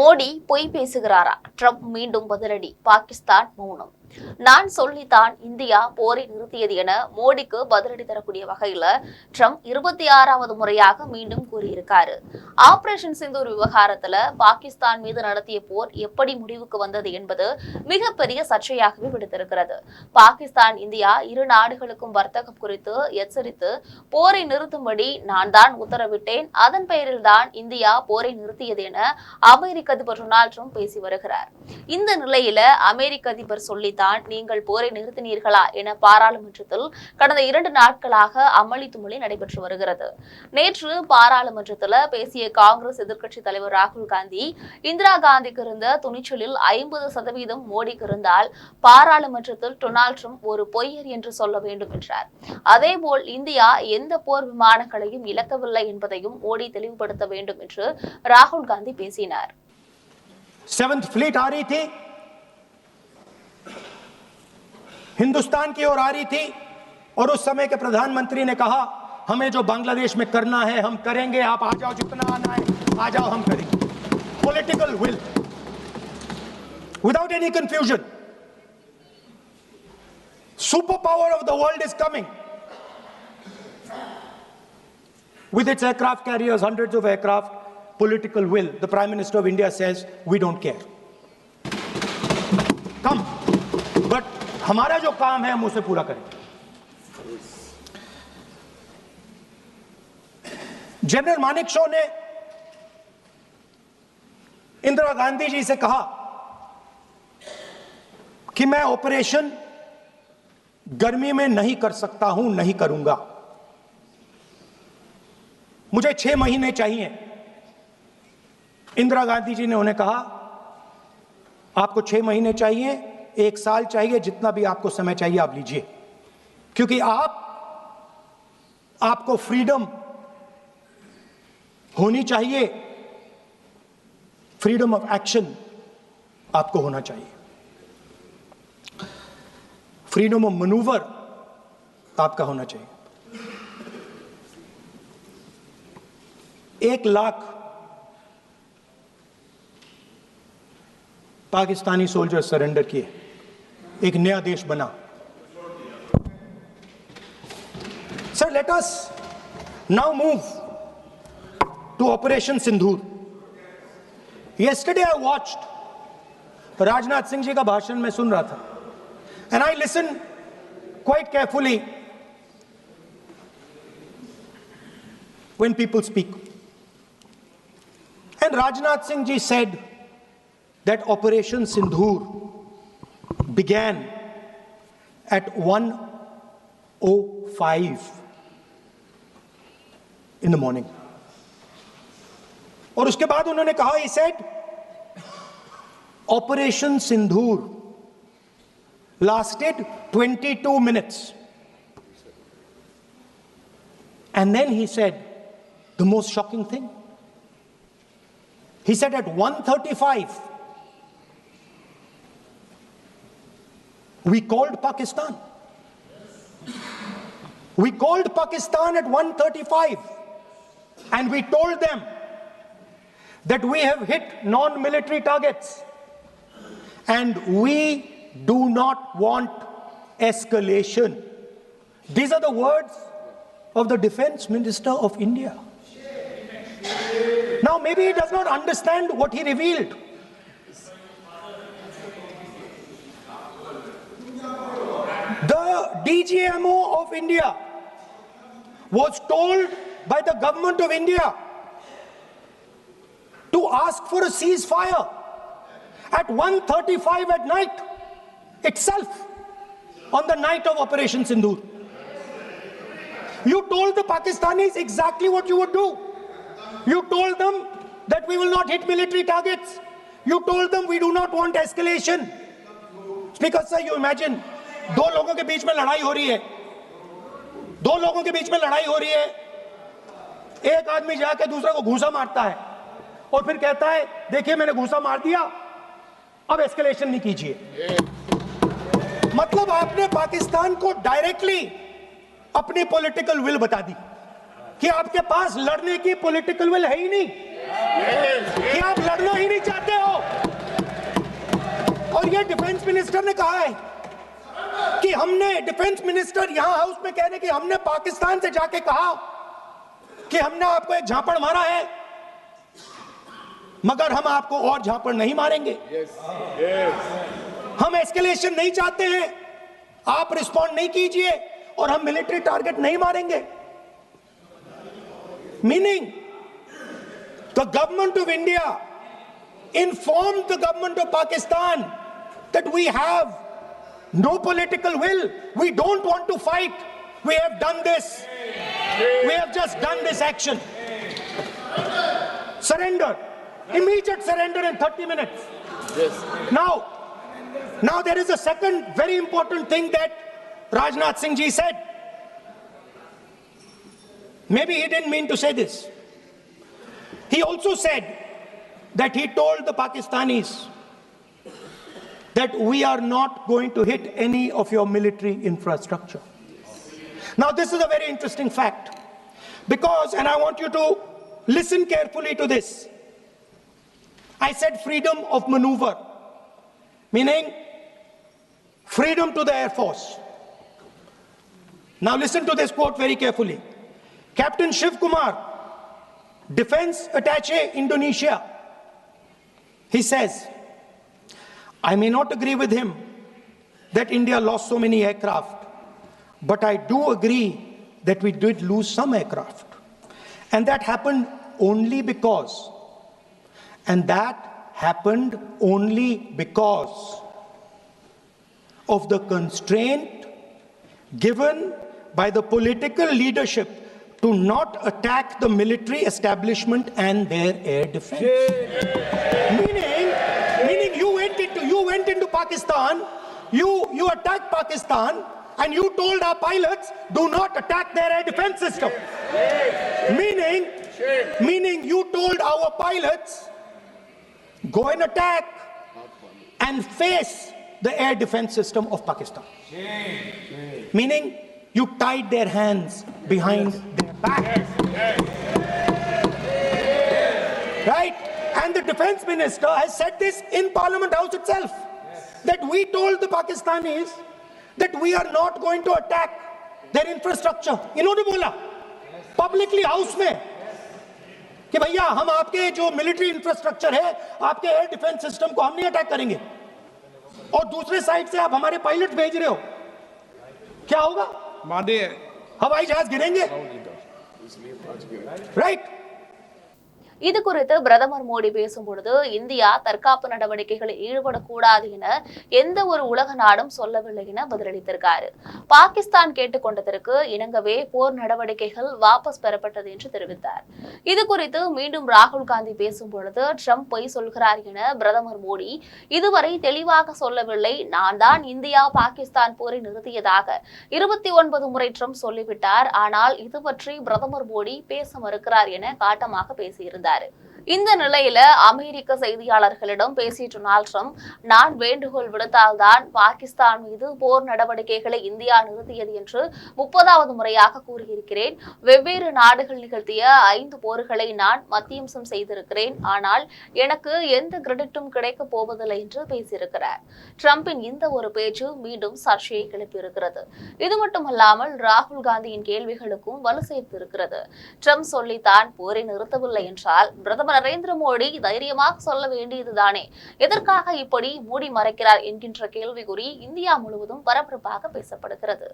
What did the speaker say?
மோடி பொய் பேசுகிறாரா? ட்ரம்ப் மீண்டும் பதிலடி. பாகிஸ்தான் மௌனம். நான் சொல்லித்தான் இந்தியா போரை நிறுத்தியது என மோடிக்கு பதிலடி தரக்கூடிய வகையில ட்ரம்ப் 26வது முறையாக மீண்டும் கூறியிருக்காரு. ஆபரேஷன் சிந்தூர் விவகாரத்துல பாகிஸ்தான் மீது நடத்திய போர் எப்படி முடிவுக்கு வந்தது என்பது மிகப்பெரிய சர்ச்சையாகவே விடுத்திருக்கிறது. பாகிஸ்தான் இந்தியா இரு நாடுகளுக்கும் வர்த்தகம் குறித்து எச்சரித்து போரை நிறுத்தும்படி நான் தான் உத்தரவிட்டேன். அதன் பெயரில் தான் இந்தியா போரை நிறுத்தியது என அமெரிக்க அதிபர் டொனால்ட் ட்ரம்ப் பேசி வருகிறார். இந்த நிலையில அமெரிக்க அதிபர் சொல்லித்தான் நீங்கள் போரை நிறுத்தினீர்களா என பாராளுமன்றத்தில் கடந்த 2 நாட்களாக அமளி துமளி நடைபெற்று வருகிறது. நேற்று பாராளுமன்றத்தில் பேசிய காங்கிரஸ் எதிர்க்கட்சி தலைவர் ராகுல் காந்தி, இந்திரா காந்திக்கு இருந்த துணிச்சலில் 50% மோடிக்கு இருந்தால் பாராளுமன்றத்தில் டொனால்ட் ட்ரம்ப் ஒரு பொய்யர் என்று சொல்ல வேண்டும் என்றார். அதேபோல் இந்தியா எந்த போர் விமானங்களையும் இழக்கவில்லை என்பதையும் மோடி தெளிவுபடுத்த வேண்டும் என்று ராகுல் காந்தி பேசினார். 7th फ्लीट आ रही थी, हिंदुस्तान की ओर आ रही थी और उस समय के प्रधानमंत्री ने कहा हमें जो बांग्लादेश में करना है हम करेंगे, आप आ जाओ, जितना आना है आ जाओ, हम करेंगे. Political will, without any confusion. Superpower of the world is coming with its aircraft carriers, hundreds of aircraft. Political will. The Prime Minister of India says we don't care. Come, but हमारा जो काम है हम उसे पूरा करेंगे. General Manekshaw ने इंदिरा गांधी जी से कहा कि मैं ऑपरेशन गर्मी में नहीं कर सकता हूं, नहीं करूंगा, मुझे 6 महीने चाहिए. इंदिरा गांधी जी ने उन्हें कहा आपको 6 महीने चाहिए, 1 साल चाहिए, जितना भी आपको समय चाहिए आप लीजिए, क्योंकि आपको फ्रीडम होनी चाहिए, फ्रीडम ऑफ एक्शन आपको होना चाहिए, फ्रीडम ऑफ मैनूवर आपका होना चाहिए. 1 लाख पाकिस्तानी सोल्जर सरेंडर किए, एक नया देश बना. Sir, let us now move to Operation Sindoor. Yesterday I watched Rajnath Singh ji का भाषण मैं सुन रहा था, and I listened quite carefully when people speak. And Rajnath Singh ji said that Operation Sindoor began at 1:05 in the morning. और उसके बाद उन्होंने कहा, he said Operation Sindoor lasted 22 minutes. And then he said the most shocking thing. He said at 1:35 we called Pakistan. We called Pakistan at 1:35 and we told them that we have hit non-military targets and we do not want escalation. These are the words of the Defense Minister of India. Now maybe he does not understand what he revealed. The DGMO of India was told by the government of India to ask for a ceasefire at 1:35 at night itself, on the night of Operation Sindoor. You told the Pakistanis exactly what you would do. You told them that we will not hit military targets. You told them we do not want escalation. Speaker sir, you imagine, 2 लोगों के बीच में लड़ाई हो रही है, 2 लोगों के बीच में लड़ाई हो रही है, एक आदमी जाके दूसरे को घूंसा मारता है और फिर कहता है देखिए मैंने घूंसा मार दिया, अब एस्केलेशन नहीं कीजिए. मतलब आपने पाकिस्तान को डायरेक्टली अपनी पॉलिटिकल विल बता दी कि आपके पास लड़ने की पॉलिटिकल विल है ही नहीं, कि आप लड़ना ही नहीं चाहते हो. और ये डिफेंस मिनिस्टर ने कहा है कि हमने, डिफेंस मिनिस्टर यहां हाउस में कह रहे कि हमने पाकिस्तान से जाके कहा कि हमने आपको एक झापड़ मारा है, मगर हम आपको और झापड़ नहीं मारेंगे। हम एस्केलेशन नहीं चाहते हैं, आप रिस्पॉन्ड नहीं कीजिए और हम मिलिट्री टारगेट नहीं मारेंगे। Meaning the government of India informed the government of Pakistan that we have no political will. We don't want to fight. We have done this. We have just done this action. Surrender. Immediate surrender in 30 minutes. Yes. Now there is a second very important thing that Rajnath Singh ji said. Maybe he didn't mean to say this. He also said that he told the Pakistanis that we are not going to hit any of your military infrastructure. Now this is a very interesting fact, because, and I want you to listen carefully to this, I said freedom of maneuver, meaning freedom to the Air Force. Now listen to this quote very carefully. Captain Shiv Kumar, Defense Attaché Indonesia, he says, I may not agree with him that India lost so many aircraft, but I do agree that we did lose some aircraft. And that happened only because, of the constraint given by the political leadership to not attack the military establishment and their air defense. Meaning you went into Pakistan, you attacked Pakistan, and you told our pilots, do not attack their air defense system. Meaning you told our pilots, go and attack and face the air defense system of Pakistan. Meaning you tied their hands behind their back. Right? And the defense minister has said this in Parliament House itself, that we told the Pakistanis that we are not going to attack their infrastructure. इन्होंने बोला publicly house में कि भैया हम आपके जो military infrastructure है, आपके एयर डिफेंस सिस्टम को हम नहीं अटैक करेंगे, और दूसरे साइड से आप हमारे पायलट भेज रहे हो, क्या होगा? हवाई जहाज गिरेंगे, राइट? இது குறித்து பிரதமர் மோடி பேசும்பொழுது இந்தியா தற்காப்பு நடவடிக்கைகளில் ஈடுபடக்கூடாது என எந்த ஒரு உலக நாடும் சொல்லவில்லை என பதிலளித்திருக்காரு. பாகிஸ்தான் கேட்டுக்கொண்டதற்கு இணங்கவே போர் நடவடிக்கைகள் வாபஸ் பெறப்பட்டது என்று தெரிவித்தார். இது குறித்து மீண்டும் ராகுல் காந்தி பேசும்பொழுது ட்ரம்ப் பொய் சொல்கிறார் என பிரதமர் மோடி இதுவரை தெளிவாக சொல்லவில்லை, நான் தான் இந்தியா பாகிஸ்தான் போரை நிறுத்தியதாக 29 முறை ட்ரம்ப் சொல்லிவிட்டார், ஆனால் இது பற்றி பிரதமர் மோடி பேச மறுக்கிறார் என காட்டமாக பேசியிருந்தார். இந்த நிலையில அமெரிக்க செய்தியாளர்களிடம் பேசிய டொனால்ட் ட்ரம்ப், நான் வேண்டுகோள் விடுத்தால்தான் பாகிஸ்தான் மீது போர் நடவடிக்கைகளை இந்தியா நிறுத்தியது என்று 30வது முறையாக கூறியிருக்கிறேன். வெவ்வேறு நாடுகள் நிகழ்த்திய 5 போர்களை நான் மத்தியம்சம் செய்திருக்கிறேன், ஆனால் எனக்கு எந்த கிரெடிட்டும் கிடைக்க போவதில்லை என்று பேசியிருக்கிறார். ட்ரம்பின் இந்த ஒரு பேச்சு மீண்டும் சர்ச்சையை கிளப்பியிருக்கிறது. இது மட்டுமல்லாமல் ராகுல் காந்தியின் கேள்விகளுக்கும் வலு சேர்த்திருக்கிறது. ட்ரம்ப் சொல்லித்தான் போரை நிறுத்தவில்லை என்றால் பிரதமர் நரேந்திர மோடி தைரியமாக சொல்ல வேண்டியதுதானே, எதற்காக இப்படி மூடி மறைக்கிறார் என்கின்ற கேள்விக்குறி இந்தியா முழுவதும் பரபரப்பாக பேசப்படுகிறது.